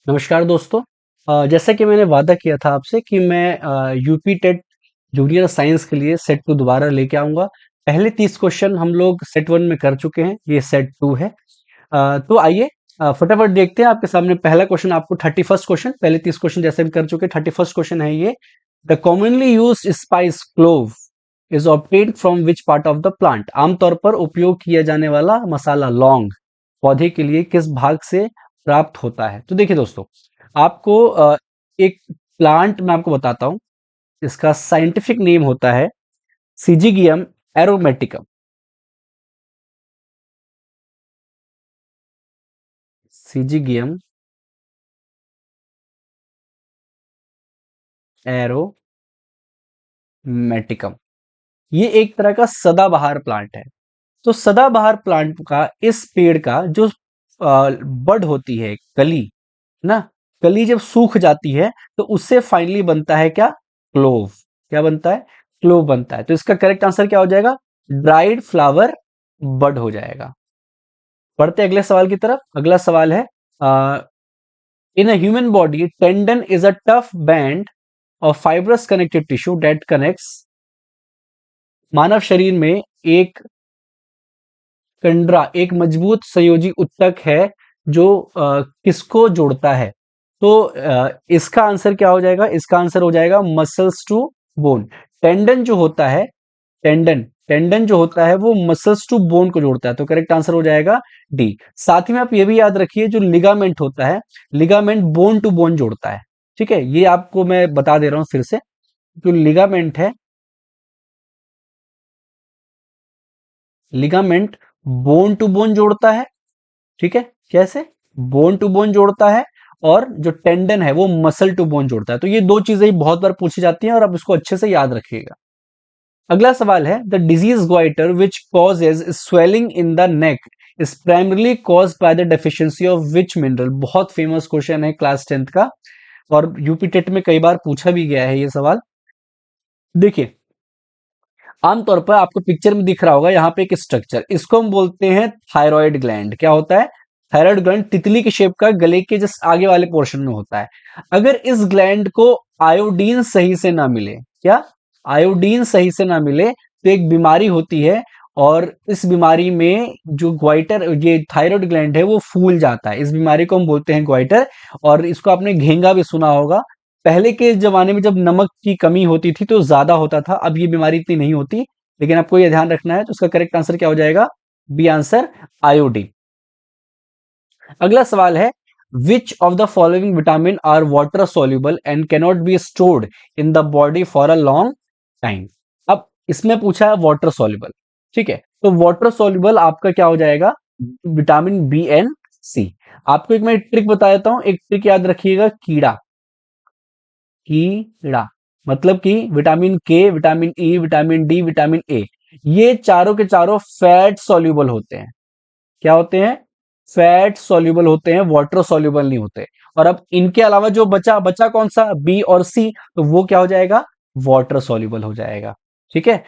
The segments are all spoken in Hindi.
नमस्कार दोस्तों। जैसा कि मैंने वादा किया था आपसे कि मैं यूपी टेट जूनियर साइंस के लिए सेट 2 दोबारा लेके आऊँगा। पहले 30 क्वेश्चन हम लोग सेट 1 में कर चुके हैं, ये सेट 2 है। तो आइए फटाफट देखते हैं। आपके सामने पहला क्वेश्चन, आपको 31st क्वेश्चन, पहले 30 क्वेश्चन जैसे हम कर चुके हैं, 31st क्वेश्चन है ये। The commonly used spice clove is obtained from which part of the plant? आमतौर पर उपयोग किया जाने वाला मसाला लौंग पौधे के लिए किस भाग से प्राप्त होता है? तो देखिए दोस्तों, आपको एक प्लांट मैं आपको बताता हूं। इसका साइंटिफिक नेम होता है सिजिगियम एरोमेटिकम। सिजिगियम एरोमेटिकम, ये एक तरह का सदाबहार प्लांट है। तो सदाबहार प्लांट का, इस पेड़ का जो बड होती है, कली ना, कली जब सूख जाती है तो उससे फाइनली बनता है क्या? क्लोव। क्या बनता है? क्लोव बनता है। तो इसका करेक्ट आंसर क्या हो जाएगा? ड्राइड फ्लावर बड हो जाएगा। बढ़ते अगले सवाल की तरफ। अगला सवाल है, in a human body tendon is a tough band of fibrous connective tissue that connects. मानव शरीर में एक कंडरा, एक मजबूत संयोजी ऊतक है जो किसको जोड़ता है? तो इसका आंसर क्या हो जाएगा? इसका आंसर हो जाएगा मसल्स टू बोन। टेंडन जो होता है, टेंडन टेंडन जो होता है वो मसल्स टू बोन को जोड़ता है। तो करेक्ट आंसर हो जाएगा डी। साथ ही में आप ये भी याद रखिए, जो लिगामेंट होता है, लिगामेंट बोन टू बोन जोड़ता है। ठीक है, ये आपको मैं बता दे रहा हूं फिर से। जो लिगामेंट है, लिगामेंट बोन टू बोन जोड़ता है। ठीक है, कैसे? बोन टू बोन जोड़ता है। और जो टेंडन है वो मसल टू बोन जोड़ता है। तो ये दो चीजें बहुत बार पूछी जाती हैं और आप इसको अच्छे से याद रखिएगा। अगला सवाल है, the disease goitre which causes swelling in the neck is primarily caused by the deficiency of which mineral? बहुत फेमस क्वेश्चन है क्लास 10th का, और यूपी टेट में कई बार पूछा भी गया है ये सवाल। देखिए, आमतौर पर आपको पिक्चर में दिख रहा होगा यहाँ पे एक स्ट्रक्चर, इसको हम बोलते हैं थायराइड ग्लैंड। क्या होता है? थायराइड ग्लैंड तितली की शेप का, गले के जस्ट आगे वाले पोर्शन में होता है। अगर इस ग्लैंड को आयोडीन सही से ना मिले, क्या? आयोडीन सही से ना मिले तो एक बीमारी होती है, और इस बीमारी में जो ग्वाइटर, ये थायराइड ग्लैंड है वो फूल जाता है। इस बीमारी को हम बोलते हैं ग्वाइटर। और इसको आपने घेंगा भी सुना होगा। पहले के जमाने में जब नमक की कमी होती थी तो ज्यादा होता था, अब ये बीमारी इतनी नहीं होती। लेकिन आपको ये ध्यान रखना है। तो उसका करेक्ट आंसर क्या हो जाएगा? B answer, iodine. अगला सवाल है, which of the following vitamin are water soluble and cannot be stored in the body for a long time? अब इसमें पूछा है वाटर सोल्यूबल। ठीक है, तो वाटर सोल्यूबल आपका क्या हो जाएगा? विटामिन बी एंड सी। आपको एक मैं ट्रिक बता देता हूं, एक ट्रिक याद रखिएगा। कीड़ा, कीड़ा मतलब कि विटामिन के, vitamin E, vitamin D, vitamin A, ये चारों के चारों फैट सॉल्यूबल होते हैं। क्या होते हैं? फैट सॉल्यूबल होते हैं, वाटर सॉल्यूबल नहीं होते। और अब इनके अलावा जो बचा बचा कौन सा? बी और सी, तो वो क्या हो जाएगा? वाटर सॉल्यूबल हो जाएगा। ठीक है,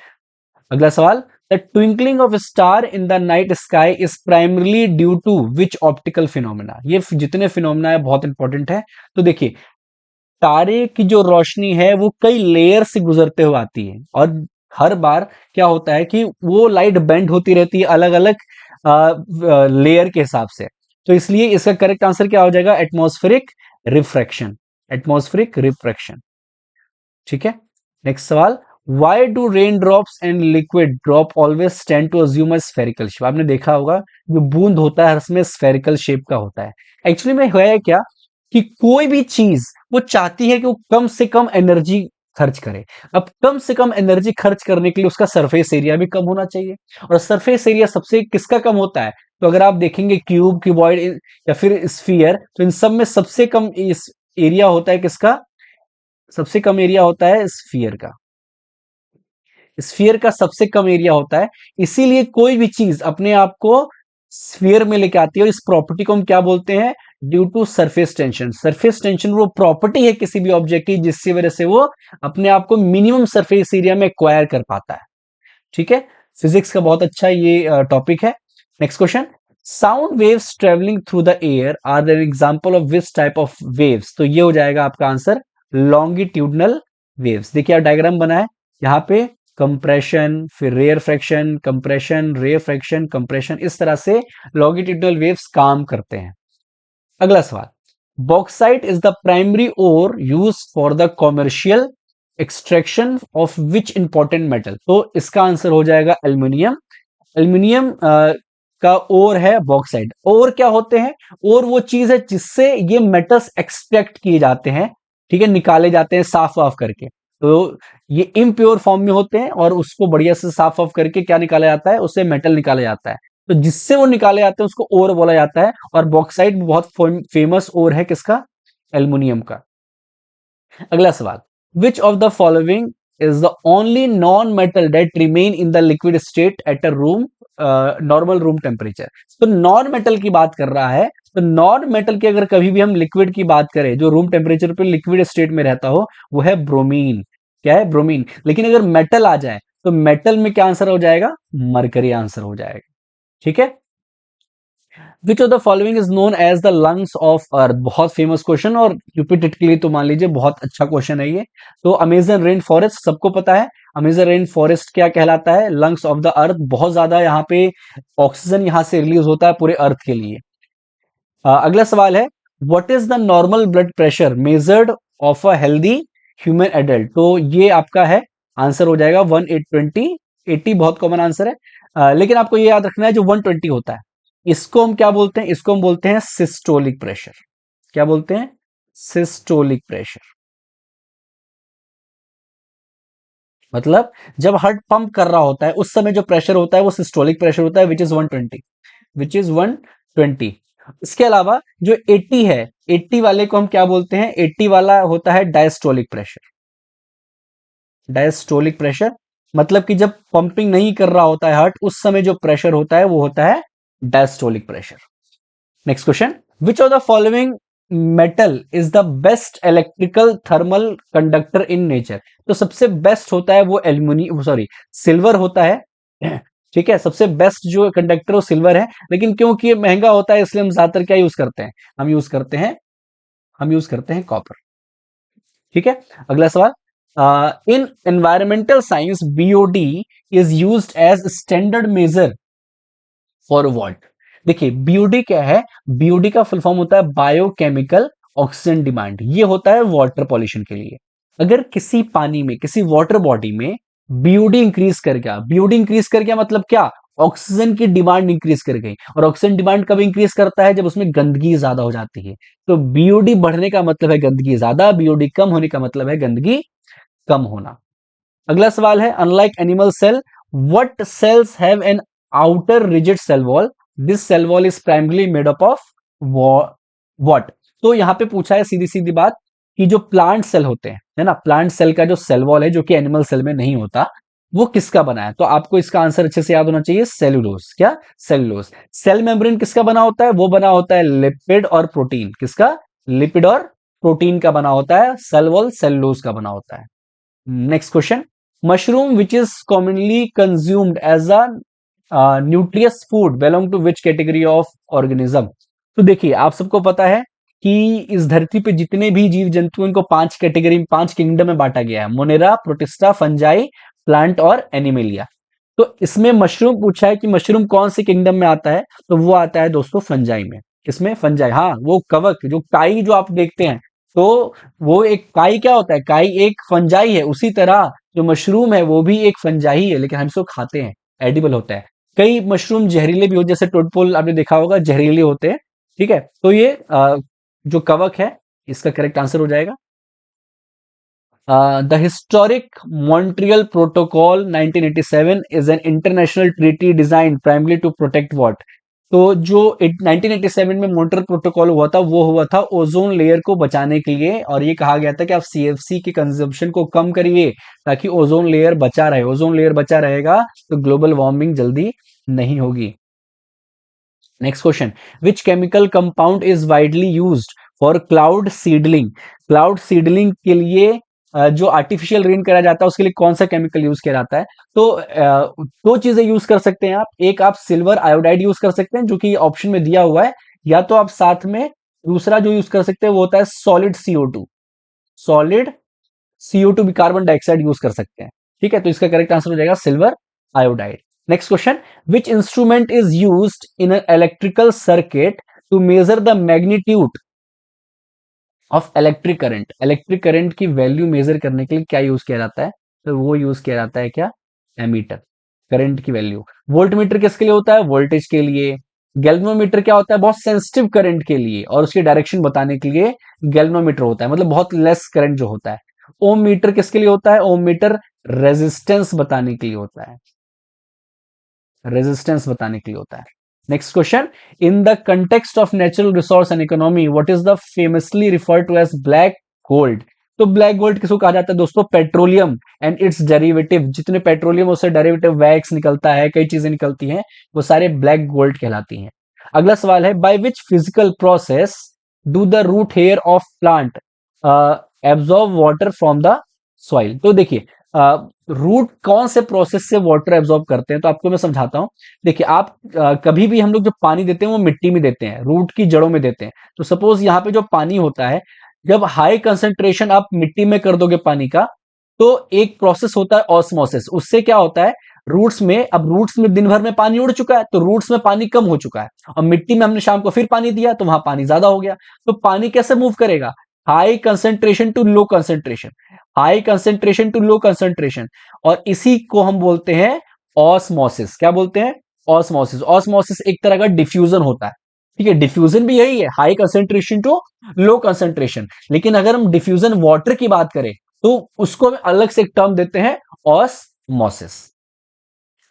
अगला सवाल, the twinkling of star in the night sky is primarily due to which optical phenomena? ये जितने फिनोमिना है बहुत इंपॉर्टेंट है। तो देखिए, तारे की जो रोशनी है वो कई लेयर से गुजरते हुए आती है, और हर बार क्या होता है कि वो लाइट बेंड होती रहती है अलग अलग लेयर के हिसाब से। तो इसलिए इसका करेक्ट आंसर क्या हो जाएगा? Atmospheric refraction. Atmospheric refraction. ठीक है, नेक्स्ट सवाल, why do rain drops and liquid drop always tend to assume a spherical shape? आपने देखा होगा, जो बूंद होता है उसमें स्फेरिकल शेप का होता है। एक्चुअली में है क्या, कि कोई भी चीज वो चाहती है कि वो कम से कम एनर्जी खर्च करे। अब कम से कम एनर्जी खर्च करने के लिए उसका सरफेस एरिया भी कम होना चाहिए। और सरफेस एरिया सबसे किसका कम होता है? तो अगर आप देखेंगे क्यूब, क्यूबॉइड या फिर स्फीयर, तो इन सब में सबसे कम इस एरिया होता है किसका? सबसे कम एरिया होता है स्फीयर का। स्फीयर का सबसे कम एरिया होता है। इसीलिए कोई भी चीज अपने आप को स्फीयर में लेके आती है, और इस प्रॉपर्टी को हम क्या बोलते हैं? Due to surface tension. Surface tension वो प्रॉपर्टी है किसी भी ऑब्जेक्ट की जिसकी वजह से वो अपने आप को मिनिमम सरफेस एरिया में एक्वायर कर पाता है। ठीक है, फिजिक्स का बहुत अच्छा ये टॉपिक है। Next question, sound waves travelling through the air are an example of which type of waves? तो ये हो जाएगा आपका आंसर लॉन्गिट्यूडनल वेव्स। देखिए आप डायग्राम बनाए, यहाँ पे कंप्रेशन, फिर rarefaction, compression, rarefaction, compression, इस तरह से लॉन्गिट्यूडनल वेव्स काम करते हैं। अगला सवाल, bauxite is the primary ore use for the commercial extraction of which important metal? तो इसका आंसर हो जाएगा एल्यूमिनियम। एल्यूमिनियम का ओर है बॉक्साइट। ओर क्या होते हैं? ओर वो चीज है जिससे ये मेटल्स एक्सट्रैक्ट किए जाते हैं, ठीक है, निकाले जाते हैं साफ साफ करके। तो ये इम्प्योर फॉर्म में होते हैं और उसको बढ़िया से साफ साफ करके क्या निकाला जाता है? उससे मेटल निकाला जाता है। तो जिससे वो निकाले जाते हैं उसको ओर बोला जाता है। और बॉक्साइट बहुत फेमस ओर है किसका? एल्यूमिनियम का। अगला सवाल, which of the following is the only non metal that remain in the liquid state at a room normal room temperature? तो नॉन मेटल की बात कर रहा है। तो नॉन मेटल की अगर कभी भी हम लिक्विड की बात करें जो रूम टेम्परेचर पे लिक्विड स्टेट में रहता हो, वो है ब्रोमीन। क्या है? ब्रोमीन। लेकिन अगर मेटल आ जाए तो मेटल में क्या आंसर हो जाएगा? मरकरी आंसर हो जाएगा। ठीक है। Which of the following is known as the lungs of Earth? बहुत फेमस क्वेश्चन और यूपीटेट के लिए तो मान लीजिए बहुत अच्छा क्वेश्चन है ये। तो अमेजन रेन फॉरेस्ट सबको पता है। अमेजन रेन फॉरेस्ट क्या कहलाता है? Lungs of the earth. बहुत ज्यादा यहाँ पे ऑक्सीजन यहाँ से रिलीज होता है पूरे अर्थ के लिए। अगला सवाल है, what is the normal blood pressure measured of a healthy human adult? तो ये आपका है, आंसर हो जाएगा 120। 80 बहुत कॉमन आंसर है। लेकिन आपको ये याद रखना है जो 120 होता है, इसको हम क्या बोलते हैं? इसको हम बोलते हैं सिस्टोलिक प्रेशर। क्या बोलते हैं? Systolic pressure. मतलब जब हार्ट पंप कर रहा होता है उस समय जो प्रेशर होता है वो सिस्टोलिक प्रेशर होता है, विच इज 120। Which is 120। इसके अलावा जो 80 है, 80 वाले को हम क्या बोलते हैं? 80 वाला होता है डायस्टोलिक प्रेशर। डायस्टोलिक प्रेशर मतलब कि जब पंपिंग नहीं कर रहा होता है हार्ट उस समय जो प्रेशर होता है वो होता है diastolic pressure. Next question, which of the following metal is the best electrical thermal conductor in nature? तो सबसे बेस्ट होता है वो एल्यूमिनियम, सॉरी, सिल्वर होता है। ठीक है, सबसे बेस्ट जो कंडक्टर वो सिल्वर है। लेकिन क्योंकि ये महंगा होता है इसलिए हम ज्यादातर क्या यूज करते हैं? हम यूज करते हैं कॉपर। ठीक है। अगला सवाल, in environmental science BOD is used as standard measure for what? देखिए बीओडी क्या है? बीओडी का फुल फॉर्म होता है बायोकेमिकल ऑक्सीजन डिमांड। ये होता है वाटर पॉल्यूशन के लिए। अगर किसी पानी में, किसी वाटर बॉडी में बीओडी इंक्रीज कर गया, बीओडी इंक्रीज कर गया मतलब क्या? ऑक्सीजन की डिमांड इंक्रीज कर गई। और ऑक्सीजन डिमांड कब इंक्रीज करता है? जब उसमें गंदगी ज्यादा हो जाती है। तो बीओडी बढ़ने का मतलब है गंदगी ज्यादा, बीओडी कम होने का मतलब है गंदगी कम होना। अगला सवाल है, unlike animal cell, what cells have an outer rigid cell wall? This cell wall is primarily made up of what? तो यहां पे पूछा है सीधी सीधी बात कि जो प्लांट सेल होते हैं, है ना, प्लांट सेल का जो सेल वॉल है जो कि एनिमल सेल में नहीं होता, वो किसका बना है? तो आपको इसका आंसर अच्छे से याद होना चाहिए, सेलुलोज। क्या? सेलुलोज। सेल मेम्ब्रेन किसका बना होता है? वो बना होता है लिपिड और प्रोटीन। किसका? लिपिड और प्रोटीन का बना होता है। सेल वॉल सेलुलोज का बना होता है। Next question, mushroom which is commonly consumed as a nutritious food belong to which category of organism? तो देखिए आप सबको पता है कि इस धरती पे जितने भी जीव जंतु इनको 5 कैटेगरी, 5 किंगडम में बांटा गया है, मोनेरा, प्रोटिस्टा, फंजाई, प्लांट और एनिमेलिया। तो इसमें मशरूम पूछा है कि मशरूम कौन से किंगडम में आता है? तो वो आता है दोस्तों फंजाई में। किसमें? फंजाई। हाँ, वो कवक जो काई जो आप देखते हैं, तो वो एक काई क्या होता है? काई एक फंजाई है। उसी तरह जो मशरूम है वो भी एक फंजाई है, लेकिन हम इसको खाते हैं, एडिबल होता है। कई मशरूम जहरीले भी हो, जैसे टोडपोल आपने देखा होगा, जहरीले होते हैं। ठीक है, तो ये जो कवक है इसका करेक्ट आंसर हो जाएगा। The historic Montreal protocol 1987 is an international treaty design primarily to protect what? तो जो 1987 में मॉन्ट्रियल प्रोटोकॉल हुआ था वो हुआ था ओजोन लेयर को बचाने के लिए। और ये कहा गया था कि आप सीएफसी के कंजम्पशन को कम करिए ताकि ओजोन लेयर बचा रहे। ओजोन लेयर बचा रहेगा तो ग्लोबल वार्मिंग जल्दी नहीं होगी। Next question, which chemical compound is widely used for cloud seedling? Cloud seedling के लिए जो आर्टिफिशियल रेन करा जाता है उसके लिए कौन सा केमिकल यूज किया जाता है? तो दो चीजें यूज कर सकते हैं आप। एक आप सिल्वर आयोडाइड यूज कर सकते हैं जो कि ऑप्शन में दिया हुआ है, या तो आप साथ में दूसरा जो यूज कर सकते हैं वो होता है सॉलिड CO2। सॉलिड CO2 भी कार्बन डाइऑक्साइड यूज कर सकते हैं। ठीक है, तो इसका करेक्ट आंसर हो जाएगा silver iodide. Next question, which instrument is used in an electrical circuit to measure the magnitude of electric current? Electric current की वैल्यू मेजर करने के लिए क्या यूज किया जाता है? तो वो यूज किया जाता है क्या? एमीटर। करंट की वैल्यू। वोल्ट मीटर किसके लिए होता है? वोल्टेज के लिए। गैल्वेनोमीटर क्या होता है? बहुत सेंसिटिव करंट के लिए और उसकी डायरेक्शन बताने के लिए गैल्वेनोमीटर होता है, मतलब बहुत लेस करंट जो होता है। ओम मीटर किसके लिए होता है? ओम मीटर रेजिस्टेंस बताने के लिए होता है। रेजिस्टेंस बताने के लिए होता है। Next question, in the context of natural resource and economy what is the famously referred to as black gold? तो ब्लैक गोल्ड किसको कहा जाता है दोस्तों? Petroleum and its derivative. जितने पेट्रोलियम उससे डेरिवेटिव वैक्स निकलता है, कई चीजें निकलती हैं, वो सारे ब्लैक गोल्ड कहलाती हैं। अगला सवाल है, by which physical process do the root hair of plant absorb water from the soil? तो देखिए, रूट कौन से प्रोसेस से वाटर एब्जॉर्ब करते हैं, तो आपको मैं समझाता हूं। देखिए, आप कभी भी हम लोग जो पानी देते हैं वो मिट्टी में देते हैं, रूट की जड़ों में देते हैं। तो सपोज यहाँ पे जो पानी होता है, जब हाई कंसंट्रेशन आप मिट्टी में कर दोगे पानी का, तो एक प्रोसेस होता है ऑस्मोसिस। उससे क्या होता है, रूट्स में, अब रूट्स में दिन भर में पानी उड़ चुका है तो रूट्स में पानी कम हो चुका है, और मिट्टी में हमने शाम को फिर पानी दिया तो वहां पानी ज्यादा हो गया। तो पानी कैसे मूव करेगा? High concentration to low concentration, high concentration to low concentration, और इसी को हम बोलते हैं ऑस्मोसिस। क्या बोलते हैं? ऑस्मोसिस। ऑस्मोसिस एक तरह का डिफ्यूजन होता है। ठीक है, डिफ्यूजन भी यही है, high concentration to low concentration. लेकिन अगर हम डिफ्यूजन वाटर की बात करें तो उसको हम अलग से एक टर्म देते हैं, ऑस्मोसिस।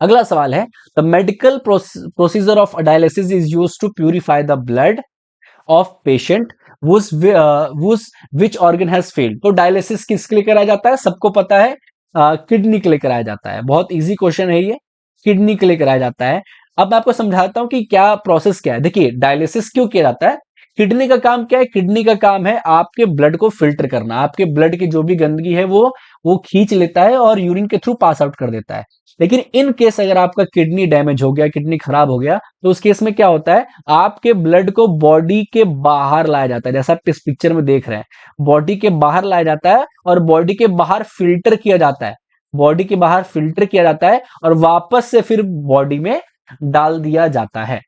अगला सवाल है, the medical procedure of dialysis is use to purify the blood of patient which organ has failed. तो डायलिसिस किसके लिए कराया जाता है? सबको पता है, किडनी के लिए कराया जाता है। बहुत इजी क्वेश्चन है ये, किडनी के लिए कराया जाता है। अब मैं आपको समझाता हूं कि क्या प्रोसेस क्या है। देखिए, डायलिसिस क्यों किया जाता है? किडनी का काम क्या है? किडनी का काम है आपके ब्लड को फिल्टर करना। आपके ब्लड की जो भी गंदगी है वो खींच लेता है और यूरिन के थ्रू पास आउट कर देता है। लेकिन इन केस अगर आपका किडनी डैमेज हो गया, किडनी खराब हो गया, तो उस केस में क्या होता है, आपके ब्लड को बॉडी के बाहर लाया जाता है। जैसा आप इस पिक्चर में देख रहे हैं, बॉडी के बाहर लाया जाता है और बॉडी के बाहर फिल्टर किया जाता है। बॉडी के बाहर फिल्टर किया जाता है और वापस से फिर बॉडी में डाल दिया जाता है।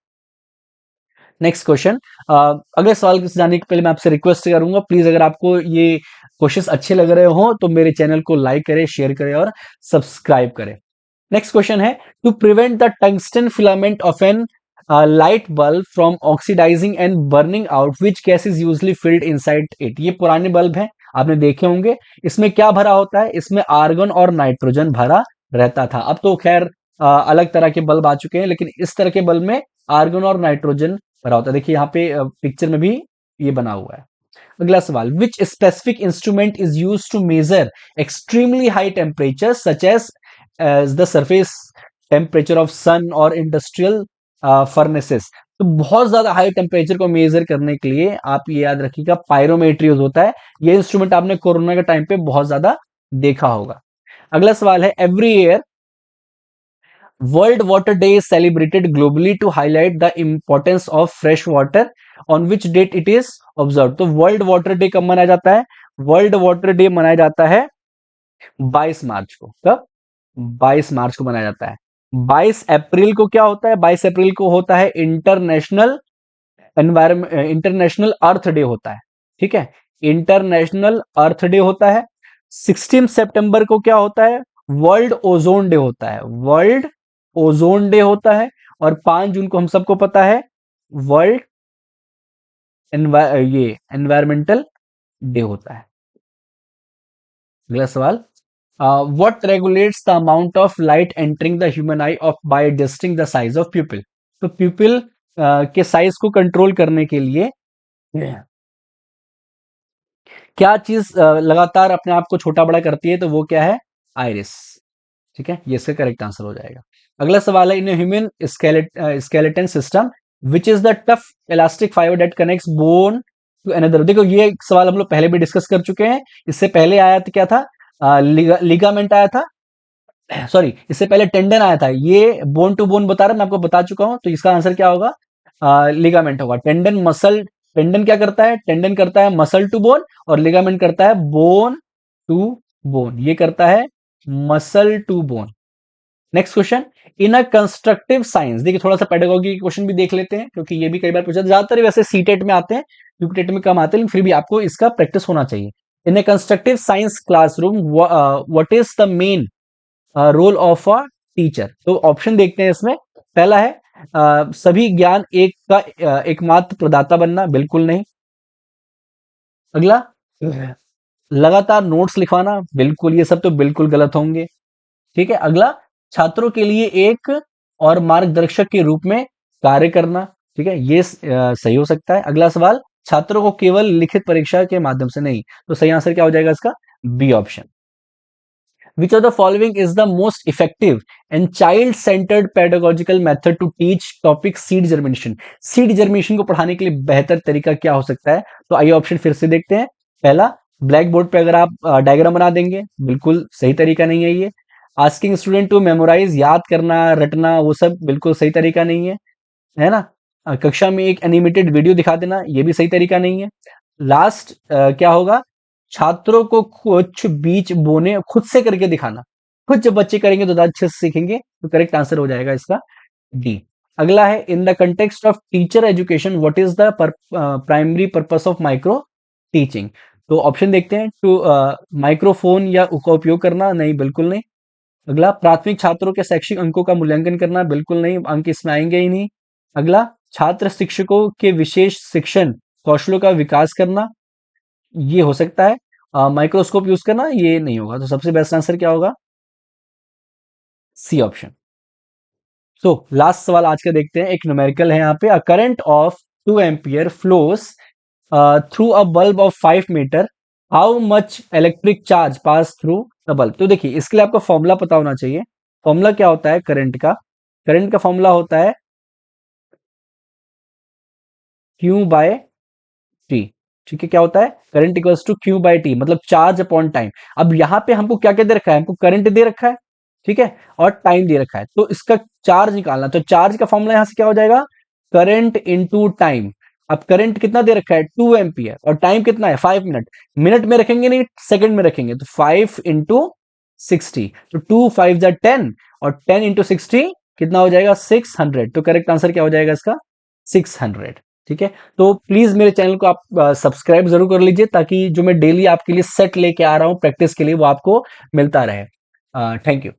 नेक्स्ट क्वेश्चन, अगले सवाल के जाने के पहले मैं आपसे रिक्वेस्ट करूंगा, प्लीज अगर आपको ये क्वेश्चंस अच्छे लग रहे हो तो मेरे चैनल को लाइक करें, शेयर करें और सब्सक्राइब करें। नेक्स्ट क्वेश्चन है, to prevent the tungsten filament of an light bulb from oxidizing and burning out which gas is usually filled inside it? ये पुराने बल्ब हैं, आपने देखे होंगे। इसमें क्या भरा होता है? इसमें आर्गन और नाइट्रोजन भरा रहता था। अब तो खैर अलग तरह के बल्ब आ चुके हैं, लेकिन इस तरह के बल्ब में आर्गन और नाइट्रोजन भरा होता है। देखिए यहाँ पे पिक्चर में भी ये बना हुआ है। अगला सवाल, which specific instrument is use to measure extremely high temperature such as the surface temperature of sun और इंडस्ट्रियल फर्नेसेस? तो बहुत ज्यादा हाई टेम्परेचर को मेजर करने के लिए आप ये याद रखिएगा, पायरोमेट्री यूज होता है। ये इंस्ट्रूमेंट आपने कोरोना के टाइम पे बहुत ज्यादा देखा होगा। अगला सवाल है, every year World Water Day is celebrated globally to highlight the importance of fresh water. On which date it is observed? तो वर्ल्ड वाटर डे कब मनाया जाता है? वर्ल्ड वाटर डे मनाया जाता है 22 मार्च को। कब? 22 मार्च को मनाया जाता है। 22 अप्रैल को क्या होता है? 22 अप्रैल को होता है इंटरनेशनल एनवायरमेंट, इंटरनेशनल अर्थ डे होता है। ठीक है, इंटरनेशनल अर्थ डे होता है। 16 सितंबर को क्या होता है? वर्ल्ड ओजोन डे होता है। वर्ल्ड ओजोन डे होता है। और 5 जून को हम सबको पता है वर्ल्ड ये एनवायरमेंटल डे होता है। अगला सवाल, what regulates the amount of light entering the human I of bye adjusting the size of प्यूपिल? तो प्यूपिल के साइज को कंट्रोल करने के लिए क्या चीज लगातार अपने आप को छोटा बड़ा करती है? तो वो क्या है? आइरिस। ठीक है, ये इसका करेक्ट आंसर हो जाएगा। अगला सवाल है, in human skeleton system which is the tough elastic fibre that connects bone to another. देखो ये सवाल हम लोग पहले भी डिस्कस कर चुके हैं। इससे पहले आया था क्या था, लिगामेंट आया था, सॉरी इससे पहले टेंडन आया था। ये बोन टू बोन बता रहा, मैं आपको बता चुका हूं, तो इसका आंसर क्या होगा, लिगामेंट होगा। टेंडन मसल, टेंडन क्या करता है, टेंडन करता है मसल टू बोन, और लिगामेंट करता है बोन टू बोन, ये करता है muscle to bone. Next question, in a constructive science, देखिए थोड़ा सा पेडागोगी क्वेश्चन भी देख लेते हैं, क्योंकि ये भी कई बार पूछा, ज्यादातर वैसे सीटेट में आते हैं, यूपीटेट में कम आते हैं, लेकिन फिर भी आपको इसका प्रैक्टिस होना चाहिए। In a constructive science classroom what is the main role of a teacher. तो ऑप्शन देखते हैं इसमें। पहला है सभी ज्ञान एक का एकमात्र प्रदाता बनना, बिल्कुल नहीं। अगला, लगातार नोट्स लिखवाना, बिल्कुल, ये सब तो बिल्कुल गलत होंगे। ठीक है। अगला, छात्रों के लिए एक और मार्गदर्शक के रूप में कार्य करना, ठीक है, ये सही हो सकता है। अगला सवाल, छात्रों को केवल लिखित परीक्षा के माध्यम से नहीं, तो सही आंसर क्या हो जाएगा इसका, B option. Which of the following is the most effective and child-centered pedagogical method to teach topic seed germination? Seed germination को पढ़ाने के लिए बेहतर तरीका क्या हो सकता है? तो आइए ऑप्शन फिर से देखते हैं। पहला, ब्लैक बोर्ड पे अगर आप डायग्राम बना देंगे, बिल्कुल सही तरीका नहीं है ये। आस्किंग स्टूडेंट टू मेमोराइज, याद करना रटना, वो सब बिल्कुल सही तरीका नहीं है ना। कक्षा में एक एनिमेटेड वीडियो दिखा देना, ये भी सही तरीका नहीं है। लास्ट क्या होगा, छात्रों को कुछ बीज बोने खुद से करके दिखाना। खुद जब बच्चे करेंगे तो ज्यादा अच्छे से सीखेंगे, तो करेक्ट आंसर हो जाएगा इसका डी। अगला है, इन the context of teacher education what is the primary purpose of micro teaching. तो ऑप्शन देखते हैं। टू माइक्रोफोन या का उपयोग करना, नहीं बिल्कुल नहीं। अगला, प्राथमिक छात्रों के शैक्षिक अंकों का मूल्यांकन करना, बिल्कुल नहीं, अंक इसमें आएंगे ही नहीं। अगला, छात्र शिक्षकों के विशेष शिक्षण कौशलों का विकास करना, ये हो सकता है। माइक्रोस्कोप यूज करना, ये नहीं होगा। तो सबसे बेस्ट आंसर क्या होगा, सी ऑप्शन। सो लास्ट सवाल आज का देखते हैं। एक न्यूमेरिकल है यहाँ पे, a current of 2 ampere flows through a bulb of 5 metre, how much electric charge pass through the bulb. तो देखिए इसके लिए आपको फॉर्मूला पता होना चाहिए। फॉर्मूला क्या होता है करंट का, करंट का फॉर्मूला होता है Q बाय टी। ठीक है, क्या होता है, current equals to Q by t, मतलब चार्ज अपॉन टाइम। अब यहां पे हमको क्या क्या दे रखा है, हमको करंट दे रखा है, ठीक है, और टाइम दे रखा है, तो इसका चार्ज निकालना। तो चार्ज का फॉर्मूला यहां से क्या हो जाएगा, करंट इनटू टाइम। अब करंट कितना दे रखा है, 2 एम्पियर, और टाइम कितना है, 5 मिनट। मिनट में रखेंगे नहीं, सेकंड में रखेंगे, तो 5 इंटू 60, तो 2 5 जा 10, और 10 इंटू 60 कितना हो जाएगा, 600। तो करेक्ट आंसर क्या हो जाएगा इसका, 600। ठीक है, तो प्लीज मेरे चैनल को आप सब्सक्राइब जरूर कर लीजिए, ताकि जो मैं डेली आपके लिए सेट लेके आ रहा हूं प्रैक्टिस के लिए, वो आपको मिलता रहे। Thank you.